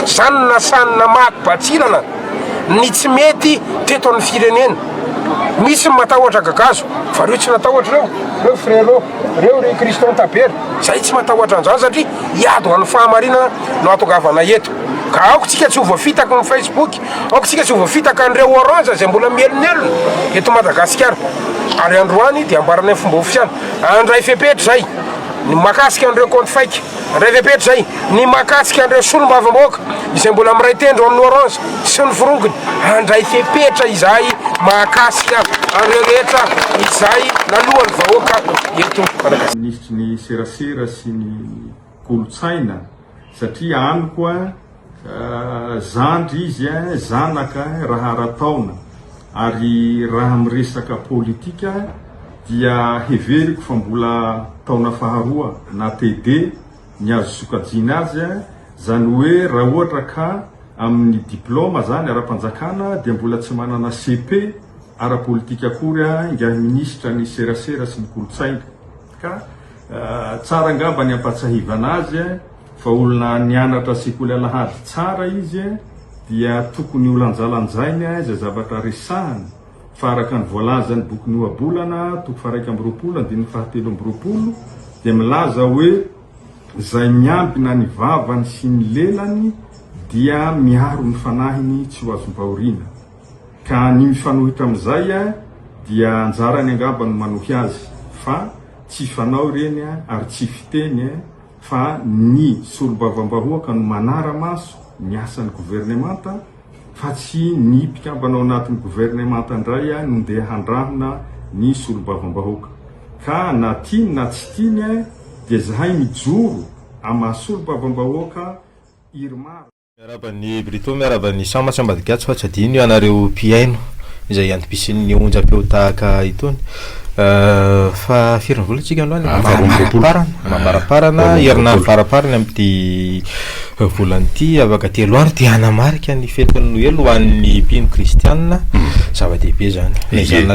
zanona sanina maky-batsirana ny tsy mety teto amin'ny firenena. Misy matahotra gagazo fa reo tsy natahotra reo frère reo Christian Taber zay tsy matahotra an'izany satria hiady ho an'ny fahamarinana no atongavana eto. Ka aoko tsika tsy ho voafitaka ny Facebook, aoko tsika tsy ho voafitaka an'ireo orange zay mbola mielonelona eto Madagasikara. Ary androany dia ambarany amin'ny fomba ofisialy andray fepetra zay ny makasika an'ireo compte fake, andray fepetra zay ny makasika an'ireo solombavamboaka izay mbola miray tendro amin'ny orange sy ny vorongony, andray fepetra izay mahakasika an'ireo rehetra izay nalohany vahoaka eto Madagasikara. Ministry ny serasera sy ny kolotsaina satria any koa zandry izy zanaka raha arataona ary raha miresaka politika dia heveriko fa mbola taona faharoa na TD ny azo sokajiana azy zany hoe raha ohatra ka amin'ny diplôma zany ara-panjakana dia mbola tsy manana CP ara-politika akory ingahy ministra ny serasera sy ny kolotsaina ka tsara angamba ny ampatsahivana azy fa olona nianatra sekoly alahady tsara izy dia tokony olanjalanjainy zay zavatra resahany fa araka ny voalazany boky ny oabolana toko faraiky amby roapolo andininy fahatelo amby roapolo dia milaza hoe zay miampina ny vavany sy ny lelany dia miaro ny fanahiny tsy ho azom-paoriana ka ny mifanohitra amin'izay dia anjarany angamba no manohy azy fa tsy fanao reny ary tsy fiteny fa ny solobavambahoaka no manara maso ny asan'ny gouvernemanta fa tsy ny mpikambanao anatin'ny gouvernemanta indray no ndeha handrahona ny solobavambahoaka ka na tiany na tsy tiany dia zahay mijoro ama solobavambahoaka irmaro. Miarabany Brito, miarabany Sambatra Mbadigatsy fa tsy adino ianareo piaino izay antopisin'ny onjam-peo tahaka itony. Fa firy vola tsika androany mamaraparana herinandro faraparany amin'ity volan'ity afaka 3 andro dia hanamarika ny fetin'ny Noely ho an'ny mpino kristianina zava-dehibe zany.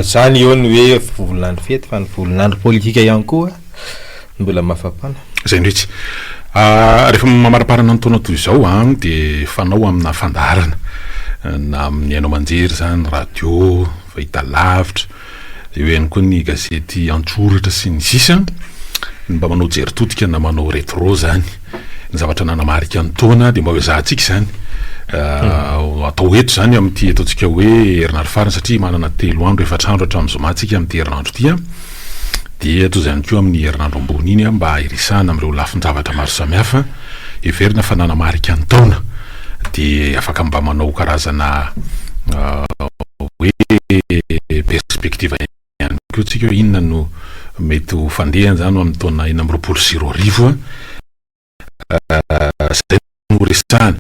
Zany eo ny hoe volinandro fety fa ny volinandro politika ihany koa mbola mafapana. Zay ndretsy rehefa mamaraparana ny taona toy izao dia fanao amina fandarana na amin'ny hainao manjery zany radio fahita lavitra eo ihany koa ny gazety antsoratra sy ny sisa mba manao jeritotika na manao rétro zany ny zavatra nanamarika ny taona dia mba hoe zahantsika zany atao eto zany amin'ity ataontsika hoe herinandro farany satria manana 3 andro 4 andro hatramin'ny zomantsika amin'ity herinandro ity dia toy izany koa amin'ny herinandro ambony iny mba irisana amin'ireo lafin-javatra maro samihafa everina fa nanamarika ny taona dia afaka mba manao karazana hoe perspektiva ihany koa tsika hoe inona no mety ho fandehany zany amin'ny taona 2020 zay no resahany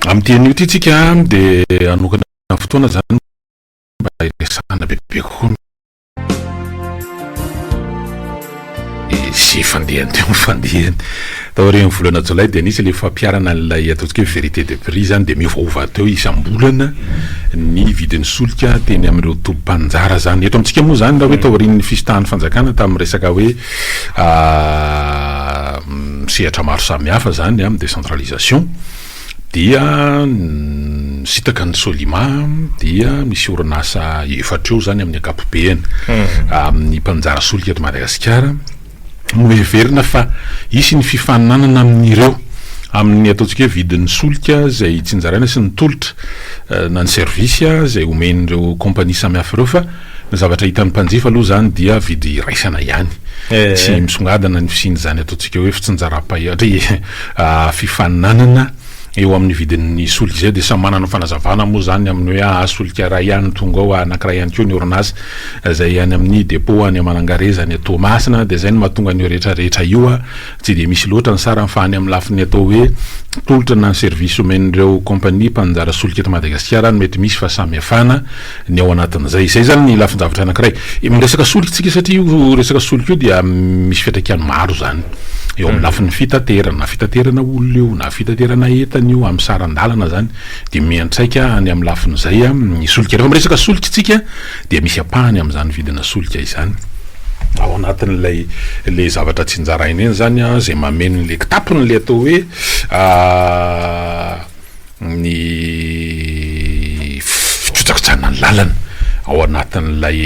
amin'ity an'io ity tsika dia anokana fotoana zany mba iresahana bebe kokoa sy fandehany teo fandehany tao reny volana jolay dia nisy le fampiarana an'ilay ataontsika hoe vérité de prix zany dia miovaova teo isam-bolana ny vidin'ny solika teny amin'ireo tompom-panjara zany eto amintsika moa zany raha hoe tao rin'ny fisitahan'ny fanjakana tamin'ny resaka hoe sehatra maro samihafa zany amin'ny décentralisation dia sitaka ny Solima dia misy orinasa efatra eo zany amin'ny ankapobeny amin'ny mpanjara solika eto Madagasikara no heverina fa isy ny fifaninanana amin'ireo amin'ny ataontsika hoe vidin'ny solika zay tsy nzaraina sy ny tolotra na ny servisia zay omen'ireo kompania samihafa ireo fa ny zavatra hitan'ny mpanjifa aloha zany dia vidy raisana ihany tsy misongadana ny fisiny zany ataontsika hoe fitsinjara-pahatry fifaninanana eo amin'ny vidin'ny solika zay dia samy manana fanazavana moa zany amin'ny hoe solika ray ihany tonga ao anankiray ihany koa ny orinasa zay ihany amin'ny dépôt any Manangareza ny Tomasina dia zay no mahatonga ny rehetrarehetra io tsy dia misy loatra ny sara mifahany amin'ny lafiny atao hoe tolotra na ny service omen'ireo kompania mpanjara solika eto Madagasikara no mety misy fa samy hafana ny ao anatin'izay zay zany ny lafin-javatra anankiray miresaka solika tsika satria io resaka solika io dia misy fiantraikany maro zany eo amin'ny lafin'ny fitaterana olona io na fitaterana entana io amin'ny saran-dalana zany dia miantraika any amin'ny lafin'izay ny solika rehefa miresaka solika tsika dia misy apahany amin'izany vidina solika izany ao anatin'ilay le zavatra tsy njaraina eny zany zay mameno le kitapony le atao hoe ny fitotsakotsana ny lalana ao anatin'ilay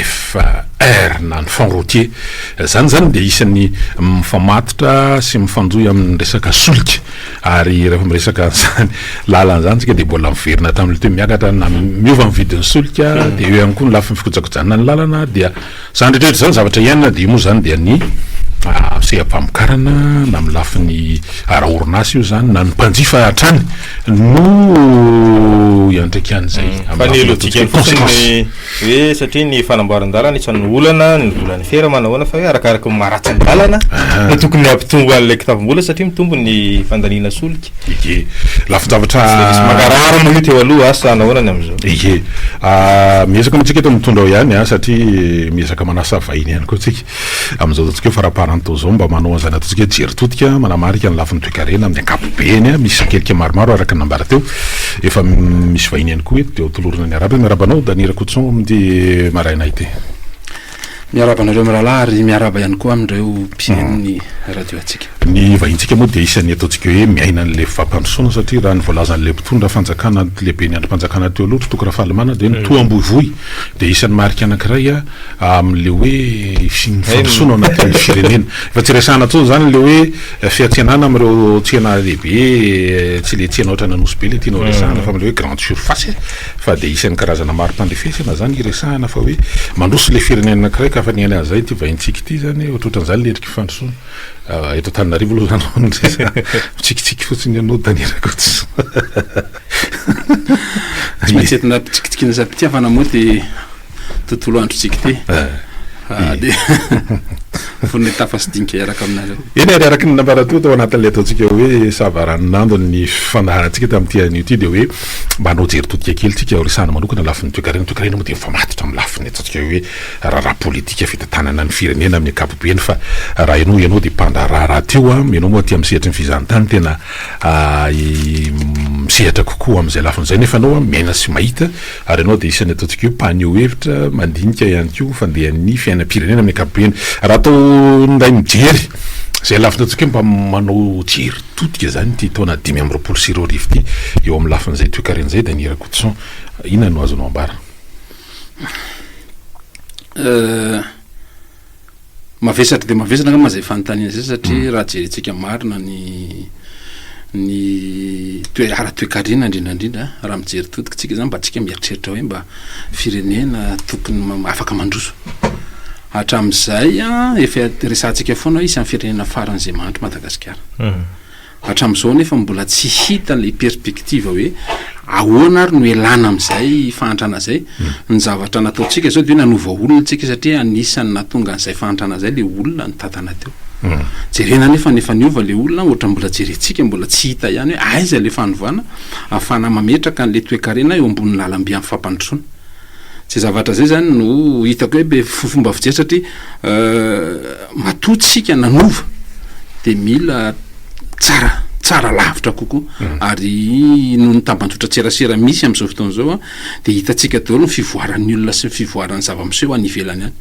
FR na ny fond routier zany de isan'ny mifamatotra sy mifanjoy amin'ny resaka solika ary rehefa miresaka zany lalana zany tsika de mbola miverina tamin'le toe miakatra na miova mividin'ny solika de eo ihany koa ny lafiny fikotsakotsana ny lalana dia zandrehetra zany zavatra iainana de moa zany dia ny sehampamokarana na milafiny ara-orinasa io zany na ny mpanjifa hatrany no iandraiky an'izay fanelotsika fotsiny hoe satria ny fanamboaran-dalana isan'ny olana ny volan'ny fera manahoana fa hoe arakaraka maratsy ny dalana no tokony ampitombo an'ilay kitavom-bola satria mitombo ny fandaniana solika ike lafin-javatra makarara moa teo aloha asa anahoanany am'izao ike miezaka moa tsika eto mitondra ao ihany satria miezaka manasa vahiny ihany koa tsika am'izao tatsika faraparantao zao mba manao an'izany ataotsika jery-totika manamarika ny lafiny toe-karena amin'ny ankapobeny misy kelika maromaro araka nambara teo efa misy vahiny ihany koa eto de tolorina ny araba miarabanao Danira Koutson amin'ity maraina ity miarabanareo mirahalahy ary miaraba ihany koa amin'ireo mpiain'ny radio atsika ny vahintsika moa de isan'ny ataotsika hoe miaina an'le fampandrosoana satria raha ny voalazan'le mpitondra fanjakana lehibe ny androm-panjakana teo aloha toko raha fahalamana de ny toamboivoy de isan'ny marika anankiray amin'le hoe fandrosoana ao anatin'ny firenena efa tsy resahana tsao zany le hoe fiantsenana amin'ireo tsena lehibe tsy le tsena ohatra nanosy be le tianao resahana fa am'le hoe grande surface fa de isan'ny karazana maro-pandrefesana zany iresahana fa hoe mandroso le firenena anankiray ka fa niany an'izay ty vahintsika ity zany ohatrohatran'izany le endriky fandrosoana eto Tananarivo aloha zany mitsikitsiky fotsiny anao Danira Koutson tsy maintsy entina pitsikitikina za-pitiavana moa de tontolo androtsika ty de fon'ny tafasidinika araka aminareo eny ary araky ny nambara teo tao anatin'le ataotsika hoe savaranando ny fandaharantsika tamin'ity anio ty de hoe mba anao jery-totika kely tsika resahana manokana lafiny toe-karena moa de mifamatotra amin'ny lafiny ataotsika hoe raha politika fitantanana ny firenena amin'ny ankapobeny fa raha ianao de mpandararaha teo ianao moa ty am'sehatra ny fizahantany tena misehatra kokoa am'izay lafiny zay nefa anao miaina sy mahita ary ianao de isan'ny ataotsika hoe mpahany hevitra mandinika ihany ko fandehan'ny fiainam-pirenena amin'ny ankapobeny raha atao nday mijery zay lafiny ataotsika mba manao jery totika zany ty taona 5 ty eo amin'ny lafin'izay toe-karena zay Danira Koutson inona no azonao ambara mavesatra de mavesatra nga mazay fanontaniana zay satria raha jerentsika marina ny ara-toe-karena indrindrandrindra raha mijery totika tsika zany mba tsika mieritreritra hoe mba firenena tokony afaka mandroso hatram'izay efa resantsika foana isan'ny firenena faran'izay mahandro Madagasikara hatram'izao nefa mbola tsy hita le perspektiva hoe ahoana ary no elana am'izay fahantrana zay ny zavatra nataotsika zao de hoe nanova olona tsika satria anisany natonga an'izay fahantrana zay le olona ny tantana teo jerena nefa niova le olona ohatra mbola jerentsika mbola tsy hita ihany hoe aiza le fanovana ahafana mametraka an'le toe-karena eo ambony lalam-be amin'ny fampandrosoana zay zavatra zay zany no hitako hoe be fomba fijery satria matotsika nanova de mila tsara lavitra kokoa ary no ny tambanjotra tserasera misy am'izao fotoana zao de hitatsika daholo ny fivoaran'ny olona sy ny fivoaran'ny zava-miseho any ivelany any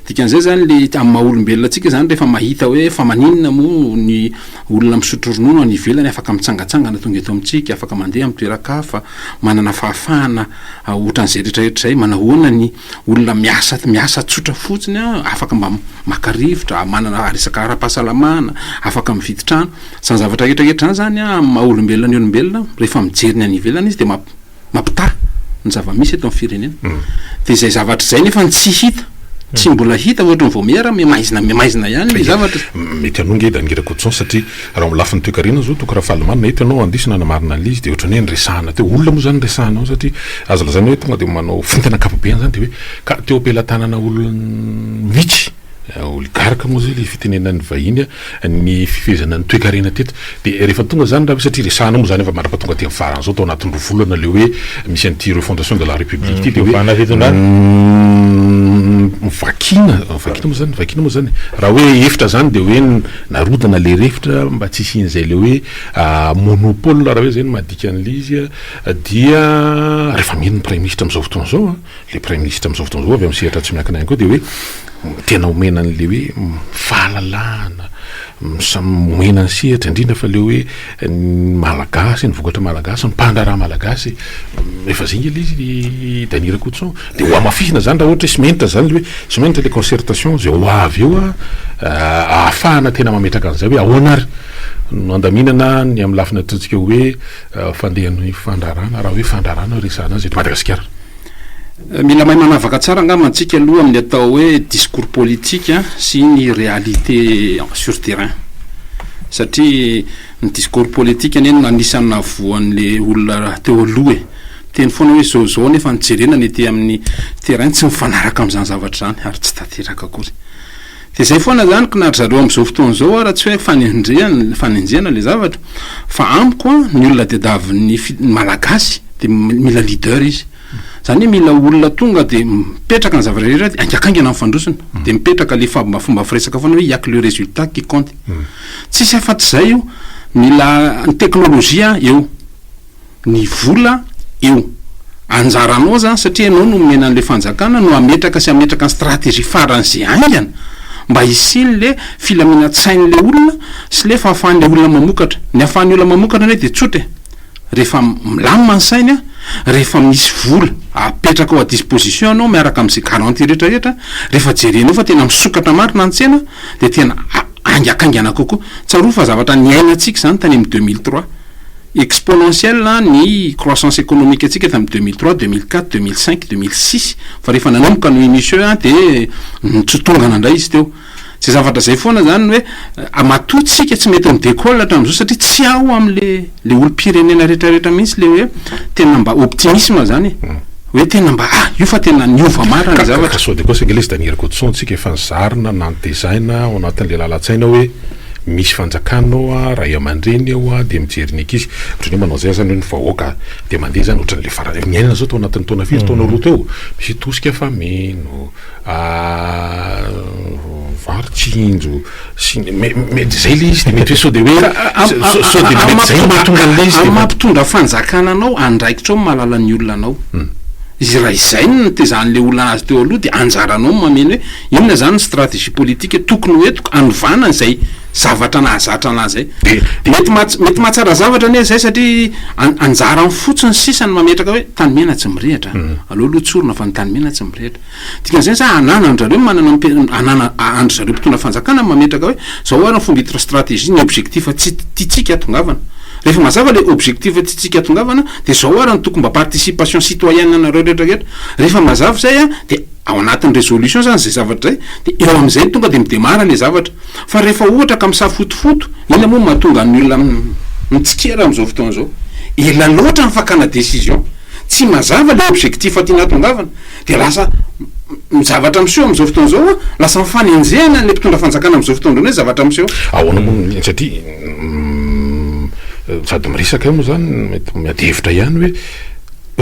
dikan'izay zany le amin'ny maha-olombelona atsika zany rehefa mahita hoe fa maninona moa ny olona misotro ronono any ivelany afaka mitsangatsangana tonga eto amintsika afaka mandeha amin'ny toeran-kafa manana fahafahana ohatran'izay rehetrarehetra zay manahoana ny olona miasa tsotra fotsiny afaka mba makarivotra manana resaka ara-pahasalamana afaka mividy trano zany zavatra rehetrarehetra zany maha-olombelona ny olombelona rehefa mijery ny any ivelana izy de mampita ny zava-misy eto amin'ny firenena de zay zavatra zay nefa tsy hita tsy mbola hita ohatra ny voamiara maizina ihany le zavatra mety anonge Danira Koutson satria raha lafiny toe-karena zao toko raha fahalamana eto anao andisina namarina an'le izy de ohatrany hoe nyresahana teo olona moa zany resahanao satria azo lazany hoe tonga de manao fintana ankapobeny zany de hoe ka teo ampelantanana olona mihitsy oligarka moa zay le fitenenan'ny vahiny ny fifezana ny toe-karena teto de rehefa tonga zany raha satria resahana moa zany efa marapatonga ty farany zao tao anatin'ny rovolana le hoe misy an'ity refondation de la république ty de hoe vakina moa zany raha hoe efitra zany de hoe narodana le refitra mba tsy isian'izay le hoe monopole raha hoe zay ny madika an'le izy dia rehefa mino ny premier ministre am'izao fotoana zao le premier ministre am'izao fotoana zao avy amin'ny sehatra tsy miankina ihany koa de hoe tena omena an'le hoe fahalalahana omena ny sihatra indrindra fa le hoe malagasy ny vokatra malagasy ny mpandraraha malagasy efa zay le izy Daniel Coutson de ho amafisina zany raha ohatra hoe simenitra zany le hoe simenitra le concertation zay ho avy eo ahafahana tena mametraka an'izay hoe ahoana ary no andaminana ny amin'ny lafina totsika hoe fandehan'ny fandrarana raha hoe fandrarana resahana zay Madagasikara. Mila mahay manavaka tsara angamantsika aloha amin'ny atao hoe discours politique sy ny réalité sur terrain satria ny discours politique neny anisany navoan'le olona teo aloha teny foana hoe zao nefa nijerena ny ety amin'ny terrain tsy mifanaraka amin'izany zavatra zany ary tsy tanteraka akory de zay foana zany kinahary zareo amin'izao fotoana zao raha tsy hoe fanenjehana le zavatra fa amiko ny olona diadavin'ny malagasy de mila leader izy zany mila olona tonga de mipetraka ny zavatra rehetra angakangana amin'ny fandrosona de mipetraka le fomba firesaka foana hoe yak le résultat qui compte tsisy afaty zay io mila ny teknôlôzia eo ny vola eo anjaranao zany satria anao no mena an'le fanjakana no ametraka sy ametraka ny stratégie faran'zay aingana mba isiny le filaminatsain'le olona sy le fahafahan'le olona mamokatra ny afahan'ny olona mamokatra ne de tsotra rehefa milamina ny sainy rehefa misy vola apetraka ao à disposition anao miaraka amin'izay garantie rehetrarehetra rehefa jerenao fa tena misokatra marina ny tsena de tena angakangana kokoa tsaroa fa zavatra ny ainatsika zany tany amin'ny 2003 exponentielle ny croissance économique atsika tamin'ny 2003 2004 2005 2006 fa rehefa nanomboka no émission de nitsotongana indray izy teo tsy zavatra zay foana zany hoe amatotsika tsy mety midécolle hatramin'izao satria tsy ao am'le olo-pirenena rehetrarehetra mihitsy le hoe tena mba optimisme zany hoe tena mba io fa tena niova marina ny zavatra sao de koa sengelesy Daniel Coutson tsika efa nizarina na nydesaina ao anatin'le lalatsaina hoe misy fanjakanao raha aman-dreny ao de mijery ny ankizy ohatrany hoe manao zay zany hoe ny vahoaka de mandeha zany ohatran'le farany miainana zao tao anatin'ny taona firy taona roa teo misy tosika fameno varitsinjo sy mety zay le izy de mety hoe sao de hoe sao de mety zay mahatonga an'le izy mampitondra fanjakananao andraikitra ao mahalala ny olona anao izy raha izay no tezan'le olona anazy teo aloha de anjaranao mameno hoe inona zany ny stratégie politique tokony hoetiko anovana an'izay zavatra nahazatra anazy mety mahatsara zavatra ne zay satria anjara fotsiny sisany mametraka hoe tanymena tsy mirehatra aloha tsorona fa ny tanymena tsy mirehatra dikan'izay sa anana andrareo manana andro zareo mpitondra fanjakana mametraka hoe zao ary ny fomba hitra stratégie ny objectif tiatsika atongavana rehefa mazava le objectif tiatsika atongavana de zao ary ny tokony mba participation citoyenne anareo rehetrarehetra rehefa mazava zay de ao anatin'ny résolution zany zay zavatra zay de eo am'izay tonga de midemara le zavatra fa rehefa ohatra ka misaha fotofoto ina moa mahatonga ny olona mitsikera am'izao fotoana zao ela loatra ny fakana décision tsy mazava le objectif tiana atongavana de lasa mizavatra miseho am'izao fotoana zao lasa mifanenjehana le mpitondra fanjakana am'izao fotoana hoe zavatra miseho ahoana moa satria sady miresaka io moa zany mety miadevitra ihany hoe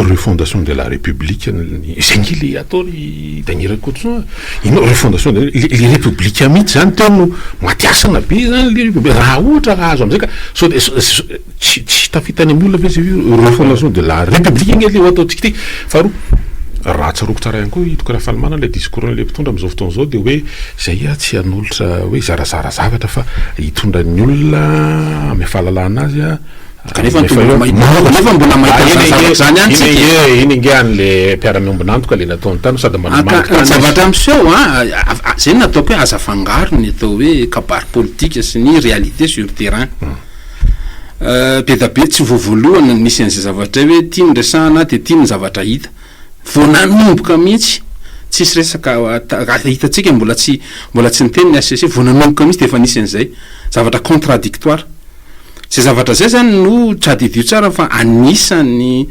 refondation de la république zay le ataory Daniel Coutson ino refondation le république mihitsy zany teno matiasana be zany le république raha ohatra azo am'izay ka sao de tsy tafitany am'olona ve zay refondation de la république iny le ataotsika ty faharoa raha tsaroko tsara ihany koa itokana fahalamana le discours le mpitondra am'izao fotoana zao de hoe zay tsy hanolotra hoe zarazara zavatra fa hitondra ny olona amy fahalalana azy kanefa mbola mahita zany any iny inge an'le mpiara-miombonantoka le nataony tany sady zavatra am'seo zay nataoko hoe azafangaro ny atao hoe kabary politique sy ny réalité sur terrain be da be tsy voavoalohana nisy an'izay zavatra hoe tia ny resahana de tia ny zavatra hita vo nanomboka mihitsy tsisy resaka hitatsika mbola tsy niteny ny ACC vo nanomboka mihitsy de efa nisy an'izay zavatra contradictoire zay zavatra zay zany no tsadidio tsara fa anisany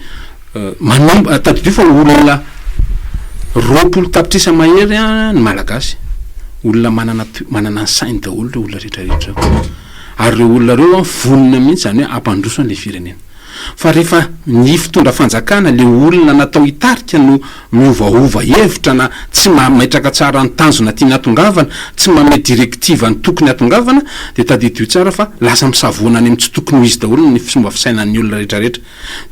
manombo tadidio fa olona roapolo tapitrisa mahery ny malagasy olona manana ny sainy daholo le olona rehetrarehetra ary reo olona reo vonona mihitsy zany hoe ampandroso an'le firenena fa rehefa ny fitondra fanjakana le olona natao hitarika no miovaova hevitra na tsy mametraka tsara ny tanjona tiany atongavana tsy mame directive ny tokony atongavana de tadidio tsara fa lasa misavoana any amin'ny tsy tokony ho izy daholo ny fomba fisainan'ny olona rehetrarehetra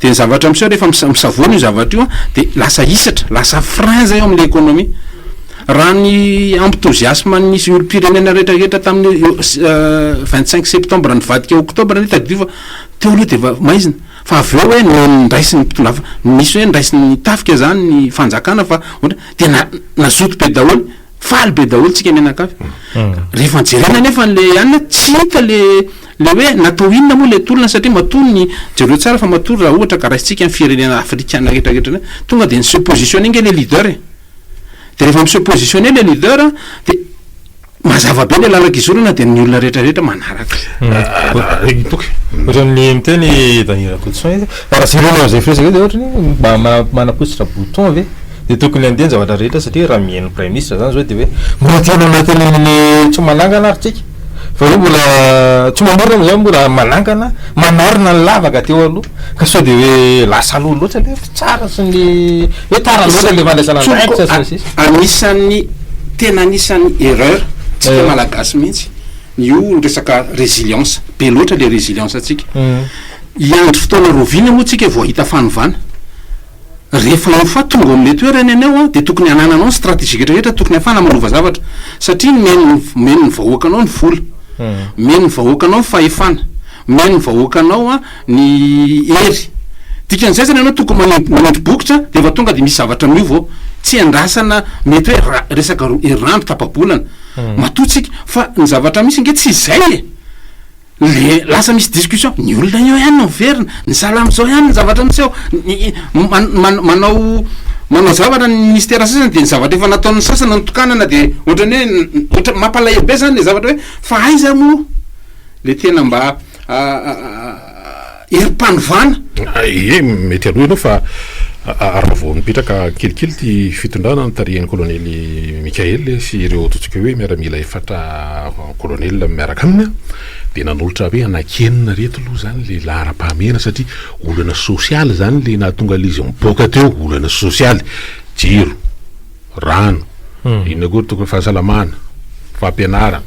de ny zavatra am'seo rehefa misavoana io zavatra io de lasa hisatra lasa frein zay eo am'le économie raha ny enthousiasme nisy olo-pirenena rehetrarehetra tamin'ny 25 septembre nyvadika octobre ny tadiova teo aloha de maizina fa avy eo hoe nraisiny mpitondra misy hoe nraisiny tafika zany ny fanjakana fa de nazoto be daholo faly be daholo tsika menakavy rehefa njerena nefa le anina tsy hita le hoe natao inona moa le tolona satria matory ny jereo tsara fa matory raha ohatra ka raisitsika ny firenena afrikana rehetrarehetra tonga de ny se positionne nge le leader de rehefa mise positionne le leader de mazava be le lalaka izorana de ny olona rehetrarehetra manaraka ohatran'ny miteny Daniela Coutson raha zerena zay firesaka de ohatrany mba manapositra bouton ave de tokony andeha ny zavatra rehetra satria raha mihaino prime ministre zany zao de hoe mbola tiana anatin'ny tsy manangana ary tsika fa hoe mbola tsy mamorona zany mbola manangana manarina ny lavaka teo aloha ka sao de hoe lasa aloha loatra le tsara sy ny hoe tara loatra le fandraisana andraikitra sy anisan'ny tena anisan'ny erreur tsika malagasy mihitsy io ny resaka résilience be loatra le résilience atsika iandro fotoana rovina moa tsika vao hita fanovana rehefa fa tonga amin'le toerana anao de tokony anananao ny stratégie rehetra tokony afana manova zavatra satria meno ny vahoakanao ny vola meno ny vahoakanao ny fahefana meno ny vahoakanao ny hery dikan'izay zany anao tokony manondro bokotra de efa tonga de misy zavatra miovao tsy andrasana mety hoe resaka rando tapabolana matotsika fa ny zavatra misy nge tsy izay le lasa misy discussion ny olona io ihany noverina ny salam'zao ihany ny zavatra miseo manao zavatra ny ministera sasany de ny zavatra efa nataon'ny sasana nytokanana de ohatrany hoe ohatra mampalahelo be zany le zavatra hoe fa aiza moa le tena mba erim-panovana mety aloha ianao fa raha vao mipetraka kelikely ty fitondrana ny tarihan'ny colonely Mikael sy ireo ataontsika hoe miaramila efatra colonel miaraka aminy de nanolotra hoe anakenina reto aloha zany le lahara-pahamena satria olana sosialy zany le nahatonga lizy miboaka teo olana sosialy jiro rano inona koa tokony fahasalamana fampianarana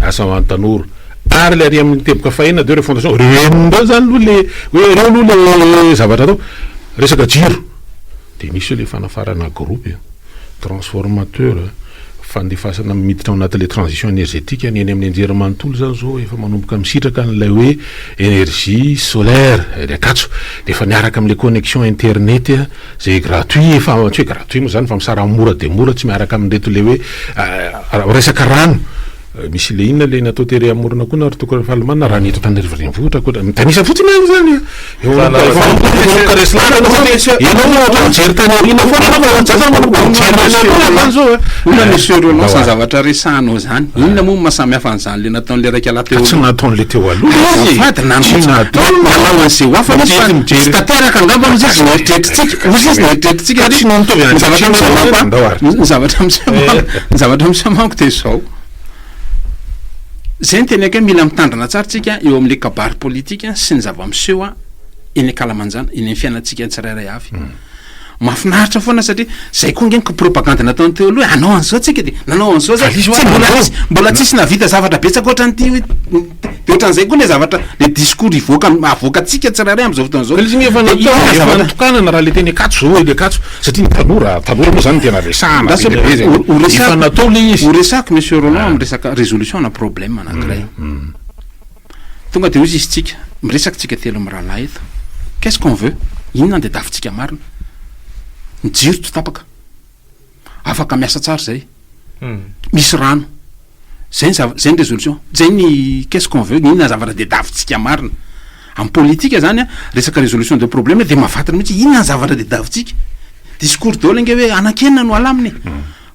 asa manotanora ary le ary amin'ny teboka fahenina de reo fondation reo zany aloha le hoe reo aloha le zavatra atao resaka jiro de misy le fanafarana groupe transformateur fandefasana miditra ao anatin'le transition énergétique ny eny amin'ny anjery manontolo zany zao efa manomboka misitraka n'lay hoe énergie solaire le akatso de efa miaraka am'le connexion internet zay gratuit efa tsy hoe gratuit moa zany fa misara mora de mora tsy miaraka amin'reto le hoe resaka rano misy le inona le natao tery amorona koa na ary tokony fahalamana raha nety tany rivarivotra koa mitanisa fotsiny any zany ona monsieur Roland sa zavatra resanao zany inona moa mahasamy hafa an'izany le nataon'le raiky ala teo tsy nataon'le teo aloha manao an'zay oafa tsy tanteraka angamba ny zavatra misamanko de zao zay ny teny ake mila mitandrina tsara tsika eo amin'le kabary politika sy ny zava-miseho eny akalamanjana eny amin'ny fiainatsika tsirairay avy mahafinaritra foana satria zay koa ngeniko propagande nataony teo aloha anao an'zao tsika de nanao an'zao mbola tsisy navita zavatra betsaka ohatran'ty de ohatran'izay koa le zavatra le discours avoakatsika tsirairay am'izao fotoan'zao tokanana raha le teny akatso zao le akatso satria ny tanora moa zany tena resana efa natao le izy ho resako monsieur Roland amy resaka résolution na problème anankiray tonga de ozy izy tsika miresaky tsika telo amy rahalahy eto qu'est-ce qu'on veut inona de davitsika marina ny jiro to tapaka afaka miasa tsara zay misy rano zay ny résolution zay ny qu'est-ce qu'on veut inona zavatra de davitsika marina amy politika zany resaka résolution de problème de mahafatana mihitsy inona zavatra de davitsika discours daholo nge hoe anakenina no alaminy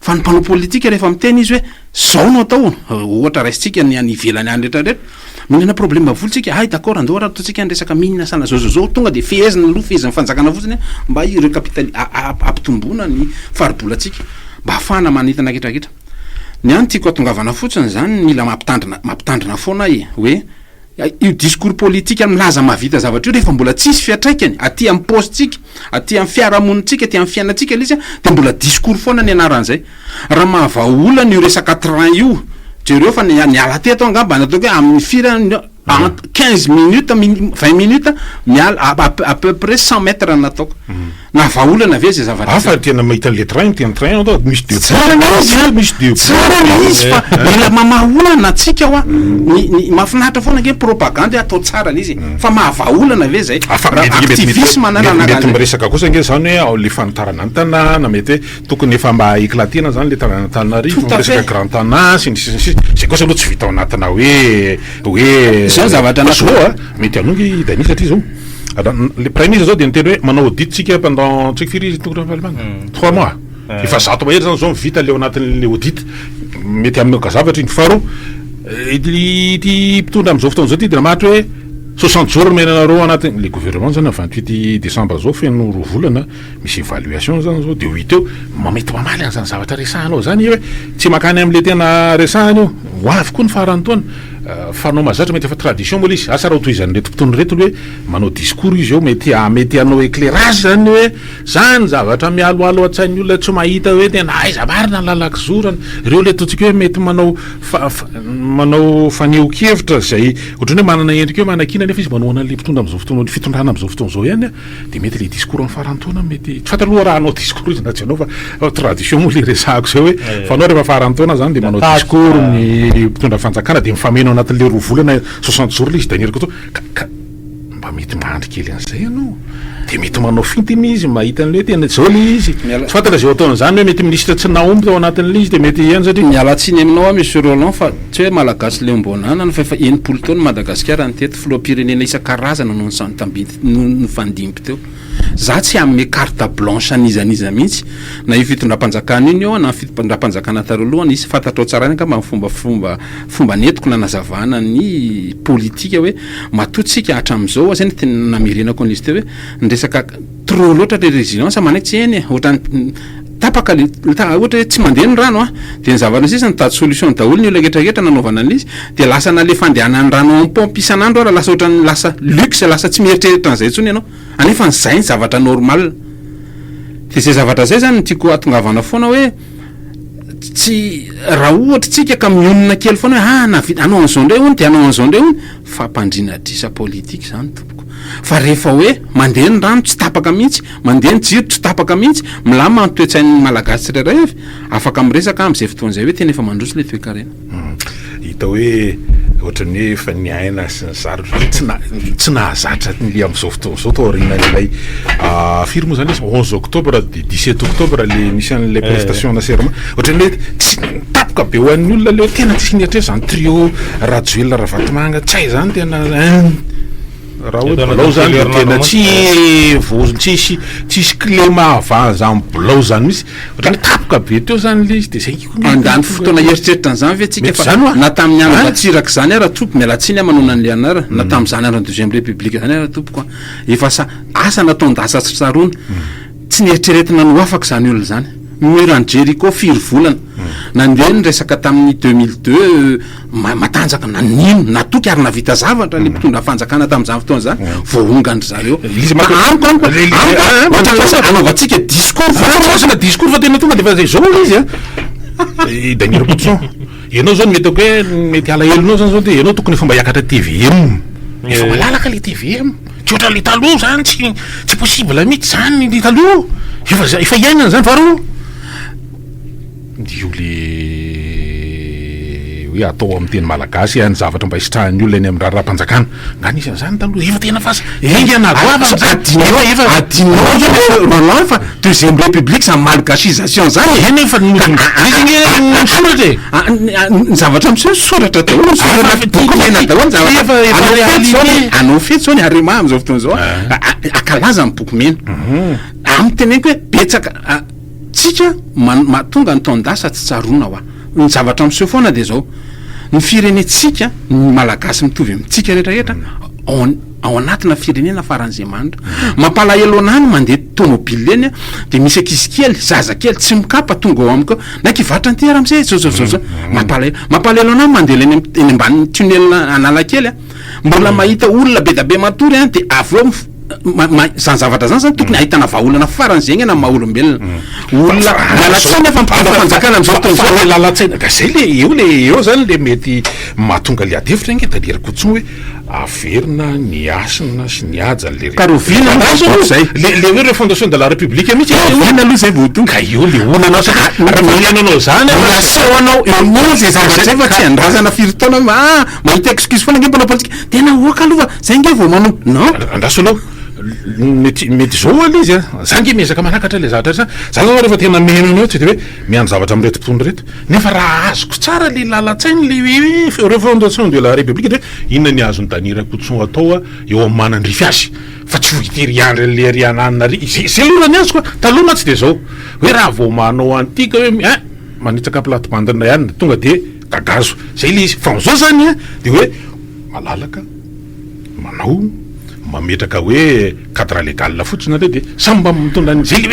fa ny mpanao politika rehefa miteny izy hoe zao no atao ohatra raisitsika ny any ivelany any rehetrarehetra mihinana problème volontsika ay d'accord andao raha ataotsika ny resaka mihinasana zao tonga de fehezina aloha fehezina fanjakana fotsiny mba ireo capitali ampitombona ny faribolatsika mba ahafahana manitana ketraketra ny any tiako atongavana fotsiny zany mila mampitandrina foana hoe io discours politique milaza mahavita zavatra io rehefa mbola tsisy fiatraikany aty amin'ny postsika aty amin'ny fiarahamonitsika aty amin'ny fiainatsika le izy de mbola discours foana ny anaran'izay raha mahavaolana io resaka train io jereo fa ny ala teto angamba nataoko hoe amin'ny firy 15 minutes 20 minutes miala à peu près 100 mètres nataoko na vaolana ve zay zavatra tena mahita le train tena train misy de misy de izy fa mila mamaolana atsika ho mahafinaritra foana nge propagande atao tsara le izy fa mahavaolana ve zay activisme mety miresaka kosa nge zany hoe le fanotarana ny tanàna mety hoe tokony efa mba éclatena zany le tanàna Tananarivo miresaka grand tanà sy zay kosa aloha tsy vita ao anatina hoe zao zavatra soa mety anongy dani satria zao le prémise zao de niteny hoe manao audit tsika pendant tsika firy tokony Valimana 3 mois efa 100 mahery zany zao mivita le ao anatin'le audit mety amin'ny kazavatra iny faharoa ty mpitondra am'izao fotoana zao ty de namahatra hoe 60 jours menanareo anatin' le gouvernement zany 28 décembre zao feno 2 volana misy évaluation zany zao de 8 eo mamety mamaly an'zany zavatra resahanao zany hoe tsy makany am'le tena resahany io hoavy koa ny farany taona fanao mazatra mety efa tradition moa le izy asa raha toizany reto mpitony reto hoe manao discours izy eo mety anao éclairage zany hoe zany zavatra mialoalo an-tsain'ny olona tsy mahita hoe tena aiza marina lalaka zorana reo le totsika hoe mety manao faneho-kevitra zay ohatrany hoe manana endrika hoe manakina nefa izy manao an'le mpitondra am'izao fotoana fitondrana am'izao fotoana zao ihany de mety le discours amin'ny farantaona mety tsy fata aloha raha anao discours izy na tsy anao fa tradition moa le resahako zay hoe fanao rehefa farantaona zany de manao discours ny mpitondra fanjakana de mifameno anatin'le 2 volana 60 jours le izy daniraka to ka mba mety mahandry kely an'izay ianao de mety manao fintiny izy mahita an'le tena zao le izy tsy fantatra zay ataon'izany hoe mety ministre tsy naomby tao anatin'le izy de mety ihany satria mialatsiny aminao monsieur Roland fa tsy hoe malagasy le mbonana fa 80 taona Madagasikara nitety filoha-pirenena isan-karazana no nifandimby teo za tsy amin'ny carte blanche anizaniza mihitsy na io fitondram-panjakana iny eo na fitondram-panjakana taro aloha isy fantatrao tsara ka mba fomba netiko na nazavana ny politika hoe matotsika hatram'izao zay tena namerenako an'izy teo hoe ndresaka trop loatra le résidence manaiky tsy eny ohatrany tapaka ohatra hoe tsy mandeha ny rano de ny zavatra sisa nitady solution daholo ny olona retraretra nanaovana an'izy de lasa na le fandehanany rano en pompe isan'andro ara lasa ohatrany lasa luxe lasa tsy mieritreritra an'izay tsony ianao anefa nyzay ny zavatra normal de zay zavatra zay zany tiako atongavana foana hoe tsy raha ohatra tsika ka mionona kely foana hoe navita anao an'izao ndray ony de anao an'izao ndray ony fampandrina drisa politique zany tompoko fa rehefa hoe mandeha ny rano tsy tapaka mihitsy mandeha ny jiro tsy tapaka mihitsy milama mitoetsain'ny malagasy tsirairay avy afaka miresaka am'izay fotoana zay hoe tena efa mandroso le toekarena hita hoe ohatrany hoe efa niaina sy ny sarotra tsy nahazatra le am'izao fotoana zao tao aorinan'ilay firy moa zany 11 octobre de 17 octobre le misy an'le prestation na serment ohatrany hoe tsy tapoka be ho an'ny olona le tena tsy niatra zany trio rajoelona ravatomanga tsy hay zany tena raha hoe bolao zany de tena tsisy cléma zany bolao zany misy ohatrany tapoka be teo zany le izy de zay andany fotoana eritreritra n'zany ve tsika fa na tamin'ny andro tsiraka zany ara tompo mialatsiny manao an'le anara na tamin'izany andro deuxième république zany ara tompoko efa asa nataon-dasa tsy tsarona tsy nieritreretina no afaka zany olona zany murany Jericho 4 volana nandeha ny resaka tamin'ny 2002 matanjaka nanino natoky ary navita zavatra le mpitondra fanjakana tamin'izany fotoana zany voahongandry zareo anaovantsika discours fa tena tonga de fa zay zao izy Daniel Coutson ianao zao mety hoe mety alahelonao zany zao de ianao tokony fomba hiakatra TVM efa malalaka le TVM tsy ohatra le taloha zany tsy possible mihitsy zany le taloha efa iainana zany faharoa io le hoe atao amin'ny teny malagasy ny zavatra mba hisitrahan'ny olona any amin'ny raharam-panjakana nganisy zany taloha efa tena fasa Roland fa deuxième république sa malgasisation zany eny efa soratra ny zavatra am'izay soratra daholo anao fety zao ny arima am'izao fotoana zao akalaza ny boky mena amin'ny teneniko hoe betsaka tsika tonga ny taondasa tsy tsarona hoa ny zavatra am'seho foana de zao ny firenetsika ny malagasy mitovy amintsika rehetrarehetra ao anatina firenena faran'izay manitra mampalahelo anany mandeha tomobile eny de misy akizikely zazakely tsy mikapa tonga ao amiko na kivaritra ny tyara am'izay zao mampalahelo anany mandeha eny amban'ny tunnel analakely mbola mahita olona be da be matory de avy eo zany zavatra zany tokony ahitana vahaolana faran'zegny na maha-olombelona olona lalatsiny efa mpanjakana am'izao lalatsaina ka zay le eo zany le mety mahatonga le adevitra nge Daniel Coutson hoe averina ny asina sy ny aja le karovina zay le hoe re fondation de la république mihitsy ina aloha zay voatonga ka io le onanao rahaanao zany nasehoanao eo zay zavatra zay fa tsy andrazana firitaona mahita excuse foana nge mpanao politika tena oaka aloha fa zay nge vao manao non andrasonao mety zao ala izy a za nge miezaka manakatra le zavatra za zao rehefa tena menona eo tsy de hoe miano zavatra amiretim-pony reto nefa raha azoko tsara le lalatsainy le refondation de la république de inona ny azony tanira kotson atao a eo amin'ny manandrify azy fa tsy voiteriandry le riananina ry zay lohany azy koa taloha tsy de zao hoe raha vao manao antika hoe manitsaka platebandina ihany tonga de gagazo zay le izy fa zao zany a de hoe malalaka manao mametraka hoe cadre légal fotsiny ale de samba mitondra zay le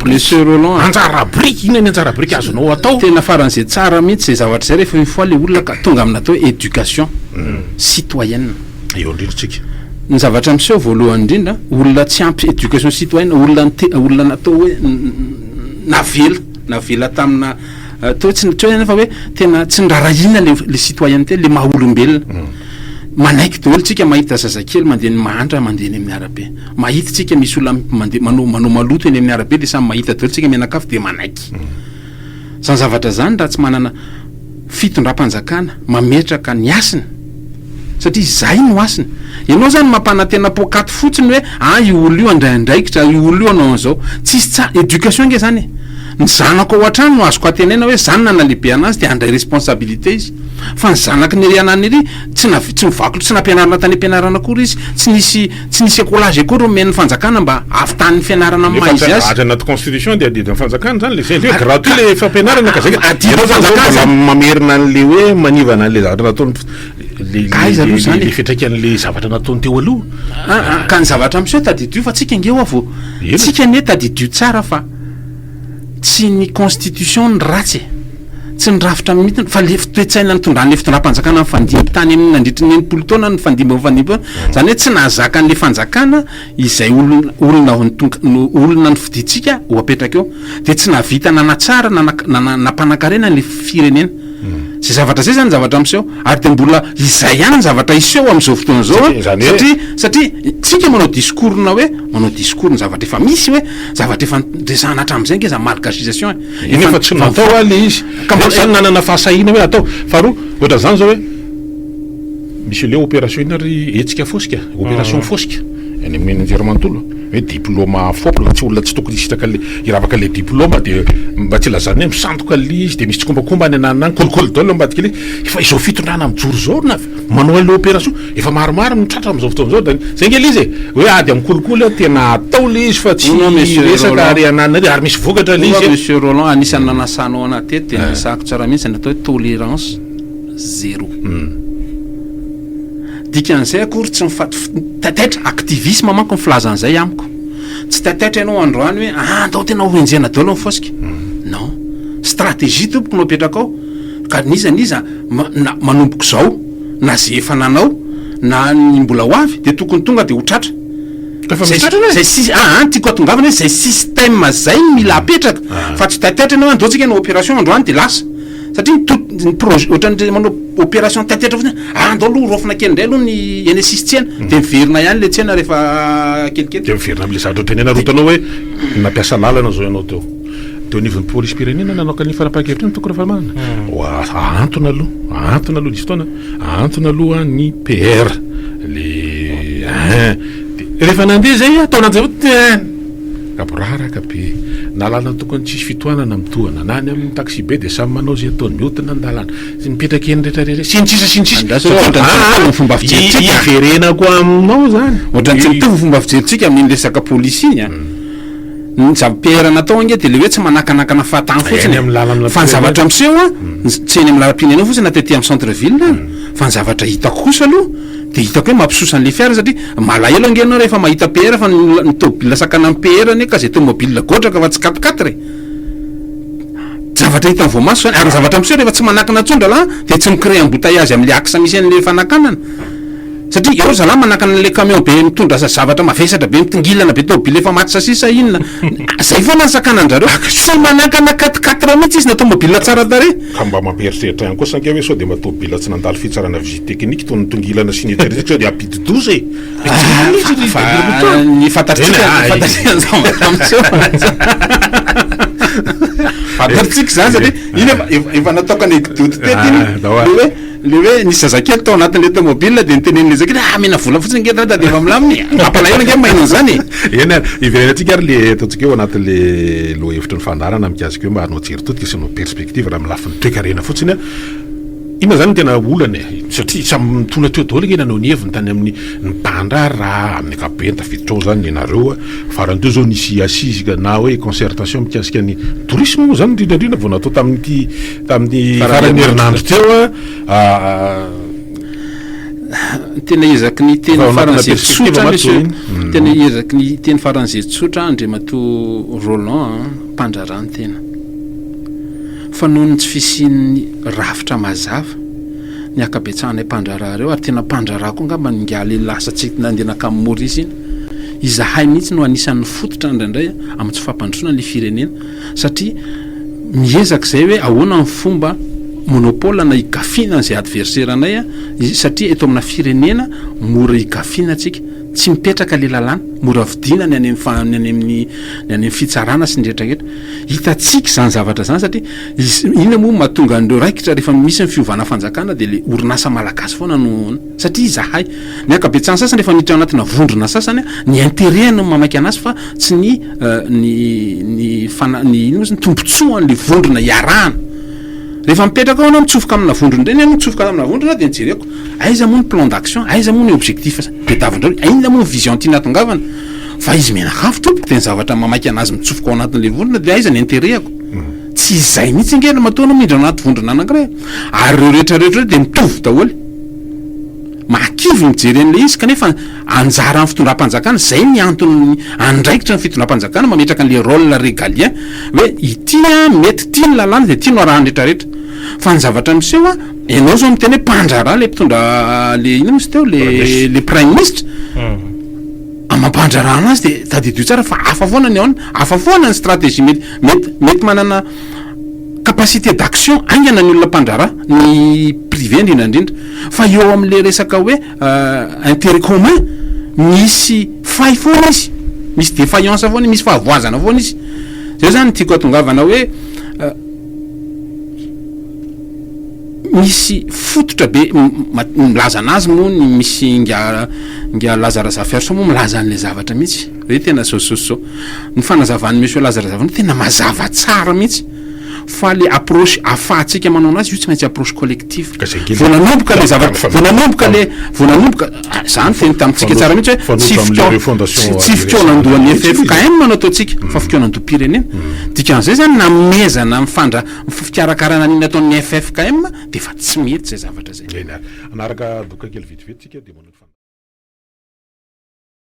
monsieur Roland anjara brique ina ny anjara brique azonao atao tena faran'izay tsara mihitsy zay zavatra zay rehefa fois le olona ka tonga amina atao éducation citoyenne eo indrindratsika ny zavatra miseho voalohany indrindra olona tsy ampy éducation citoyenne olona natao hoe navela tamina to tsy fa hoe tena tsy ndrarahina le citoyenneté le maha olombelona manaiky daholo tsika mahita zazakely mandeha ny mahantra mandeha ny amin'ny arabe mahita tsika misy olona manao maloto eny amin'ny arabe de samy mahita daholo tsika mianakafo de manaiky zany zavatra zany raha tsy manana fitondram-panjakana mametraka ny asiny satria zay no asiny ianao zany mampana tena pokaty fotsiny hoe io olo io andraindraikitra io olo io anao an'izao tsisy tsara éducation nge zany ny zanako ao an-trano no azoko atenena hoe zany nanalehibe anazy de andray responsabilité izy fa ny zanaky ny rianany ry tsy mivakolo tsy nampianarana tany ampianarana akory izy tsy nisy écolage akory men'ny fanjakana mba avitan'ny fianarana maha izy azy anaty constitution de adidin'ny fanjakana zany le zay le gratuit le fampianarana ka zay mamerina an'le hoe manivana an'le zavatra nataony le fitraikany zavatra nataony teo aloha ka ny zavatra am'seo tadidio fa tsika ngeo avo tsika ne tadidio tsara fa tsy ny constitution ny ratsy tsy nyrafitra mitiny fa le fitoetsaina ny tondrany le fitondram-panjakana mifandimby tany amin'ny nandritry ny enimpolo taona ny fandimby zany hoe tsy nahazaka n'le fanjakana izay olona ny fiditsika ho apetraka eo de tsy nahavita nanatsara nampanankarena n'le firenena zay zavatra zay zany zavatra am'seho ary de mbola izay ihany ny zavatra iseho am'izao fotoana zao satria tsika manao discoursna hoe manao discours ny zavatra efa misy hoe zavatra efa resahana hatramin'izay nge za malgasisation efa tsy natao a le izy zany nanana fahasahina hoe atao faharoa ohatra zany zao hoe misy le opération ina ry etsika fosika opération fosika any amin'ny anjerimanontolo hoe diplôma fople tsy olona tsy tokony isitraka le iravaka le diplôma de mba tsy lazany hoe misandoka le izy de misy tsy kombakomba any ananany kolokolo daholo ambadika le efa izao fitondrana mijoro zao na manao le opération efa maromaro mitratra am'izao fotoana zao da zay nge le izy hoe ady amin'ny kolokolo tena atao le izy fa tsy resaka ary ananany ary misy vokatra le izy monsieur Roland anisan'ny nanasanao anaty de nisahako tsara mihitsy ny atao hoe tolérance zéro dikan'izay akory tsy tataitra activisme manko ny filazan'izay amiko tsy tataitra ianao androany hoe andao tena hoenjena daholo mifosika non stratégie tompoko no apetraka ao ka nizaniza manomboko zao na ze efa nanao na ny mbola ho avy de tokony tonga de ho tratra zay tiako atongavana hoe zay système zay mila apetraka fa tsy tataitra ianao andao tsika na opération androany de lasa satria projet ohatran'le manao opération tataitra fotsiny andao aloha rofina kely indray aloha ny NSS tsena de miverina ihany le tsena rehefa kelikely de miverina am'le zavatra ohatranena rotanao hoe nampiasa lalana zao ianao teo nivon'ny police pirenena nanao ka ny farapahan-kevitra ny tokony refa antony aloha nisy fotoana antony aloha ny PR le rehefa nandeha zay ataonanjay kaporaraka be nalàna tokony tsisy fitoanana mitohana nany amin'ny taxi be de samy manao zay ataony mihotina ny dalàna mipetraka eny rehetrarehetra fomba iverenako aminao zany ohatrany tsy mitovy fomba fijerintsika amin'iny resaka policy iny ny PR natao nge de le hoe tsy manakanakana fahatany fotsiny fa ny zavatra am'seho tsy eny amin'ny lalam-pirenena fotsiny natety amin'ny centre ville fa ny zavatra hitako kosa aloha de hitako hoe mampisosa an'le fiara satria malahelo angenao rehefa mahita PR fa ny tômobile sakana amin'ny PR ne ka zay tômobile gotraka fa tsy 4x4 zavatra hita voamaso zany ary zavatra am'seho rehefa tsy manakana tsondra la de tsy micrée embouteillage am'le axe misy an'le fanakanana satria eo zalahy manaka an'le camion be mitondra zavatra mavesatra be mitongilana be tôbily efa maty sasisa inona zay foana ny sakanan'zareo sy manakana 4x4 mihitsy izy na tômôbilina tsara tare ka mba mampieritreritra ihany koa sankia hoe sao de matôbila tsy nandalo fitsarana visite teknique toy ny tongilana sy nyterizitra de apity 12 ny fantatritsika fantatritsika zany satria iny efa nataoko anekdoty tetiny le hoe nisy zazakely tao anatin'le tômôbilina de nitenen'le zakely mena vola fotsiny ngetra da de efa milaminy ampalahelo nge mainao zany eny iverenantsika ary le ataontsika eo anatin'le loha hevitry ny fandarana mikazika hoe mba hanao jery-totika sy hanao perspektive raha milafiny toekarena fotsiny ina zany tena olana satria samy mitona teo daholo nge nanao ny heviny tany amin'ny nipandra raha amin'ny akapobe tafiditra ao zany ianareo farany teo zao nisy assise na hoe concertation mikasika ny tourisme moa zany indrindrandrindra vao natao tamin'ny farany herinandro teo tena ezaky ny teny faran'izay tsotra monsieur tena ezaky ny teny faran'izay tsotra Andriamato Roland mpandrarany tena fa noho ny tsy fisian'ny rafitra mazava ny akabetsahana mpandrarah reo ary tena mpandrarah koa ngamba ningaly lasa tsy nandenaka amin'ny Maurice iny izahay mihitsy no anisan'ny fototra indraindray amin'ny tsy fampandrosoana ny firenena satria miezaka zay hoe ahoana ny fomba monopole na hikafina an'izay adversaire anay satria eto amina firenena mora hikafina atsika tsy mipetraka le lalàna mora vidina ny any amin'ny fitsarana sy ndretraretra hitatsika zany zavatra zany satria ina moa mahatonga andreo raikitra rehefa misy ny fiovana fanjakana de le orinasa malagasy foana no satria izahay ny akabetsahany sasany rehefa niditra anatina vondrona sasany ny intérêt no mamaky anazy fa tsy ny tombontsoan'le vondrona iarahana rehefa mipetraka ao anao mitsofoka amina vondrona reny anao mitsofoka amina vondrona de nijereko aiza moa ny plan d'action aiza moa ny objectif de davandreo ainona moa ny vision tiana tongavana fa izy menakafo tompoko de ny zavatra mamaky anazy mitsofoka ao anatin'le vondrona de aiza ny intérêt-ako tsy izay mihitsy ngena matoana midra anaty vondrona anankiray ary reo rehetrarehetra de mitovy daholy makivy mijery an'le izy kanefa anjara amin'ny fitondram-panjakana zay ny antony andraikitra ny fitondram-panjakana mametraka an'le rôle régalien hoe itya mety tia ny lalàna de tia no arahany rehetrarehetra fa ny zavatra miseho ianao zao miteny hoe mpandrarah le mpitondra le ina misy teo le prime ministre mampandrarah anazy de tadidio tsara fa hafa foana ny aona hafa foana ny stratégie mety manana capacité d'action aingana ny olona mpandrarah ny privé indrindrandrindra fa eo am'le resaka hoe intérêt commun misy fay foana izy misy défaillance foana misy fahavoazana foana izy zay zany tiako atongavana hoe misy fototra be milaza anazy moa ny misy nga Lazare Zaferso moa milaza an'le zavatra mihitsy hoe tena zao ny fanazavan'ny monsieur Lazare Zaferso tena mazava tsara mihitsy fa le approche afahantsika manao anazy io tsy maintsy approche collective vonanomboka le zavatra vonanomboka zany teny tamintsika tsara mihitsy hoe tsy fikonan-doan'ny FFKM manao ataotsika fa fikonan-do-pirenena dikan'izay zany namezana fikarakarana niny ataon'ny FFKM de fa tsy mety zay zavatra zay anaraka doka kely vetivety tsika de